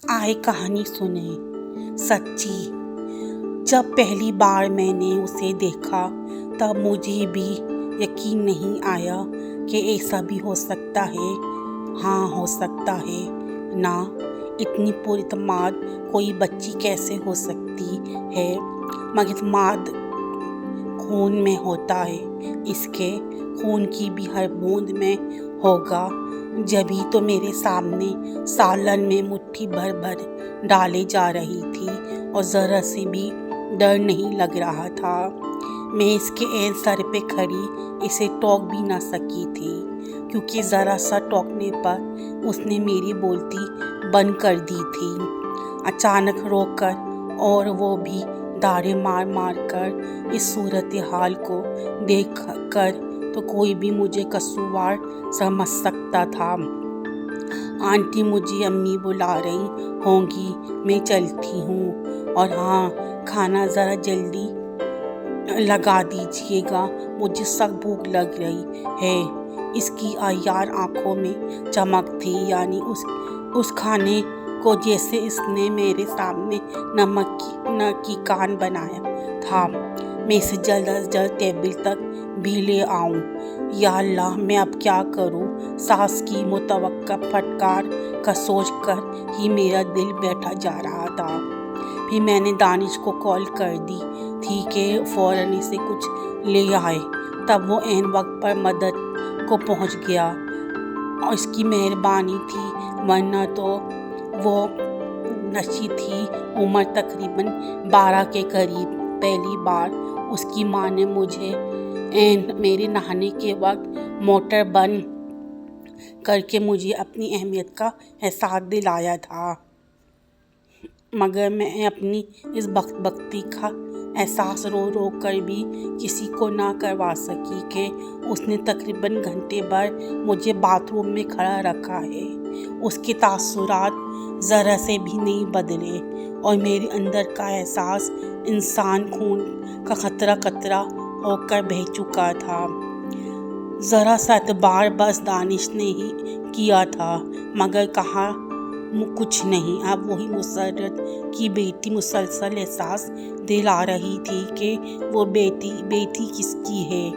आए कहानी सुने सच्ची। जब पहली बार मैंने उसे देखा तब मुझे भी यकीन नहीं आया कि ऐसा भी हो सकता है। हाँ, हो सकता है ना। इतनी पुरइत्माद कोई बच्ची कैसे हो सकती है। मगर इत्माद खून में होता है, इसके खून की भी हर बूंद में होगा। जभी तो मेरे सामने सालन में मुट्ठी भर भर डाले जा रही थी और ज़रा से भी डर नहीं लग रहा था। मैं इसके ऐन सर पे खड़ी इसे टोक भी ना सकी थी, क्योंकि ज़रा सा टोकने पर उसने मेरी बोलती बंद कर दी थी। अचानक रोककर और वो भी दाढ़े मार मार कर इस सूरत हाल को देख कर तो कोई भी मुझे कसूरवार समझ सकता था। आंटी मुझे अम्मी बुला रही होंगी, मैं चलती हूँ। और हाँ, खाना ज़रा जल्दी लगा दीजिएगा, मुझे सख्त भूख लग रही है। इसकी अय्यार आंखों में चमक थी, यानी उस खाने को जैसे इसने मेरे सामने नमक की कान बनाया था। मैं इसे जल्द अज जल्द टेबल तक भी ले आऊं। या अल्लाह, मैं अब क्या करूं। सास की मुतवक्का फटकार का सोच कर ही मेरा दिल बैठा जा रहा था। फिर मैंने दानिश को कॉल कर दी थी कि फ़ौरन इसे कुछ ले आए। तब वो ऐन वक्त पर मदद को पहुंच गया और इसकी मेहरबानी थी, वरना तो वो नशी थी। उम्र तकरीबन 12 के करीब। पहली बार उसकी माँ ने मुझे मेरे नहाने के वक्त मोटर बंद करके मुझे अपनी अहमियत का एहसास दिलाया था। मगर मैं अपनी इस बख्ती का एहसास रो रो कर भी किसी को ना करवा सकी कि उसने तकरीबन घंटे भर मुझे बाथरूम में खड़ा रखा है। उसके तासुरात ज़रा से भी नहीं बदले और मेरे अंदर का एहसास इंसान खून का खतरा खतरा होकर बह चुका था। ज़रा सा एतबार बस दानिश ने ही किया था, मगर कहा कुछ नहीं। अब वही मुसर्रत की बेटी मुसलसल एहसास दिला रही थी कि वो बेटी किसकी है।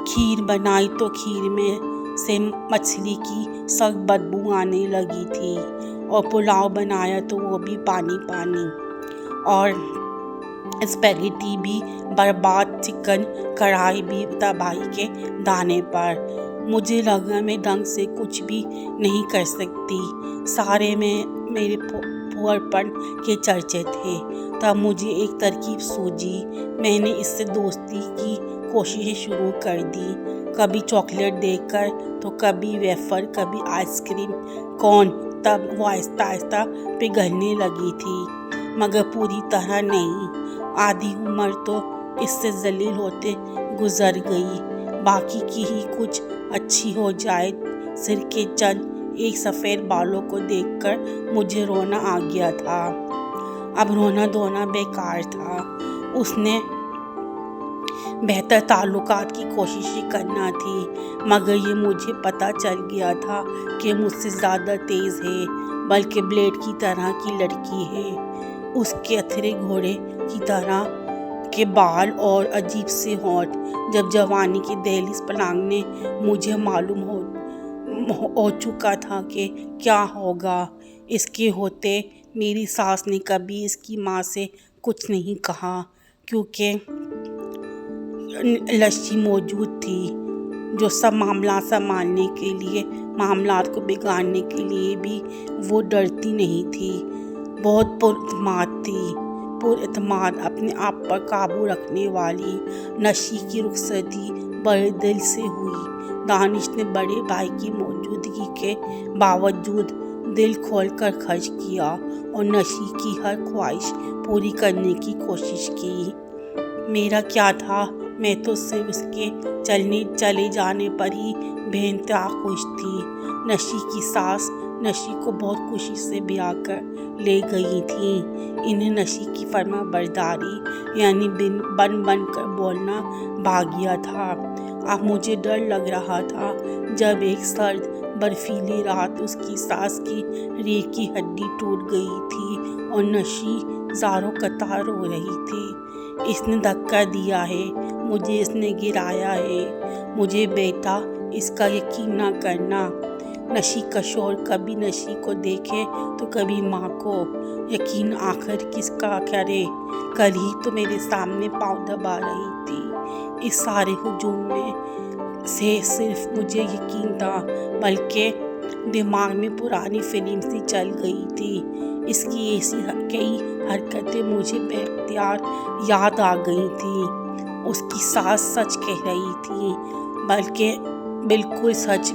खीर बनाई तो खीर में से मछली की सख्त बदबू आने लगी थी, और पुलाव बनाया तो वो भी पानी पानी, और स्पैगेटी भी बर्बाद, चिकन कढ़ाई भी तबाही के दाने पर। मुझे लगा मैं ढंग से कुछ भी नहीं कर सकती। सारे में मेरे फुहरपन के चर्चे थे। तब मुझे एक तरकीब सूझी। मैंने इससे दोस्ती की कोशिशें शुरू कर दी। कभी चॉकलेट देकर तो कभी वेफर, कभी आइसक्रीम कौन। तब वो आहिस्ता आहिस्ता पिघलने लगी थी, मगर पूरी तरह नहीं। आधी उम्र तो इससे जलील होते गुजर गई। बाकी की ही कुछ अच्छी हो जाए। सिर के चंद एक सफ़ेद बालों को देखकर मुझे रोना आ गया था। अब रोना धोना बेकार था। उसने बेहतर ताल्लुकात की कोशिश करना थी, मगर ये मुझे पता चल गया था कि मुझसे ज़्यादा तेज़ है, बल्कि ब्लेड की तरह की लड़की है। उसके अथरे घोड़े की तरह के बाल और अजीब से होंठ। जब जवानी की दहलीज पर लांघने मुझे मालूम हो चुका था कि क्या होगा। इसके होते मेरी सास ने कभी इसकी माँ से कुछ नहीं कहा, क्योंकि लस्सी मौजूद थी जो सब मामला संभालने के लिए, मामलात को बिगाड़ने के लिए भी वो डरती नहीं थी। बहुत पुरइत्माद थी, पुरइत्माद, अपने आप पर काबू रखने वाली। नशी की रुखसती बड़े दिल से हुई। दानिश ने बड़े भाई की मौजूदगी के बावजूद दिल खोलकर खर्च किया और नशी की हर ख्वाहिश पूरी करने की कोशिश की। मेरा क्या था, मैं तो सिर्फ उसके चले जाने पर ही बेइंतहा खुश थी। नशी की सास नशी को बहुत खुशी से ब्याह कर ले गई थी। इन्हें नशी की फर्मा बरदारी यानी बन कर बोलना भाग गया था। अब मुझे डर लग रहा था। जब एक सर्द बर्फीली रात उसकी सांस की रीढ़ की हड्डी टूट गई थी और नशी ज़ारों कतार रो रही थी। इसने धक्का दिया है, मुझे इसने गिराया है, मुझे बेटा इसका यकीन ना करना। नशी का शोर कभी नशी को देखे तो कभी माँ को, यकीन आखिर किसका करे। कल ही तो मेरे सामने पाँव दबा रही थी। इस सारे हुजूम में से सिर्फ मुझे यकीन था, बल्कि दिमाग में पुरानी फिल्म सी चल गई थी। इसकी ऐसी कई हरकतें मुझे बेख्तियार याद आ गई थी। उसकी सास सच कह रही थी, बल्कि बिल्कुल सच,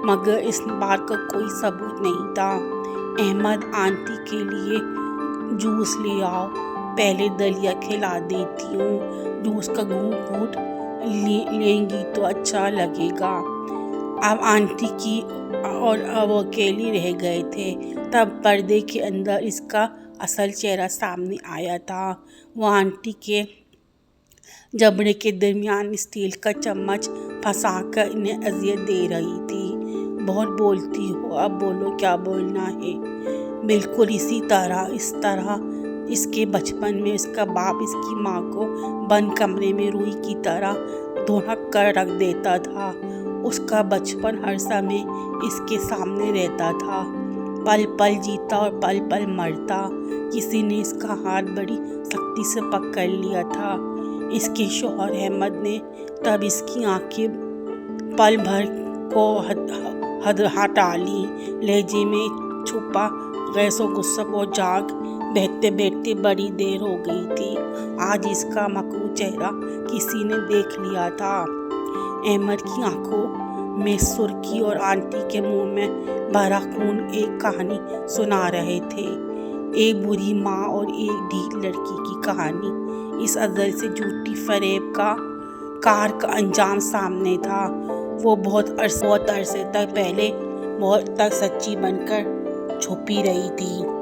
मगर इस बात का कोई सबूत नहीं था। अहमद, आंटी के लिए जूस ले आओ, पहले दलिया खिला देती हूँ, जूस का घूंट लेंगी तो अच्छा लगेगा। अब आंटी की और वो अकेली रह गए थे। तब पर्दे के अंदर इसका असल चेहरा सामने आया था। वो आंटी के जबड़े के दरमियान स्टील का चम्मच फंसाकर इन्हें अजियत दे रही थी। बहुत बोलती हो, अब बोलो क्या बोलना है। बिल्कुल इस तरह इसके बचपन में इसका बाप इसकी माँ को बंद कमरे में रुई की तरह धोनक कर रख देता था। उसका बचपन हर समय इसके सामने रहता था, पल पल जीता और पल पल मरता। किसी ने इसका हाथ बड़ी सख्ती से पकड़ लिया था। इसके शौहर अहमद ने तब इसकी आंखें पल भर को हटा ली। लहजे में छुपा गैसो गुस्सा और जाग बैठते बैठते बड़ी देर हो गई थी। आज इसका मकरू चेहरा किसी ने देख लिया था। अहमद की आंखों में सुर्खी और आंटी के मुंह में भरा खून एक कहानी सुना रहे थे। एक बुरी माँ और एक ढीठ लड़की की कहानी। इस अजल से झूठी फरेब का कार का अंजाम सामने था। वो बहुत अरसे तक सच्ची बनकर छुपी रही थी।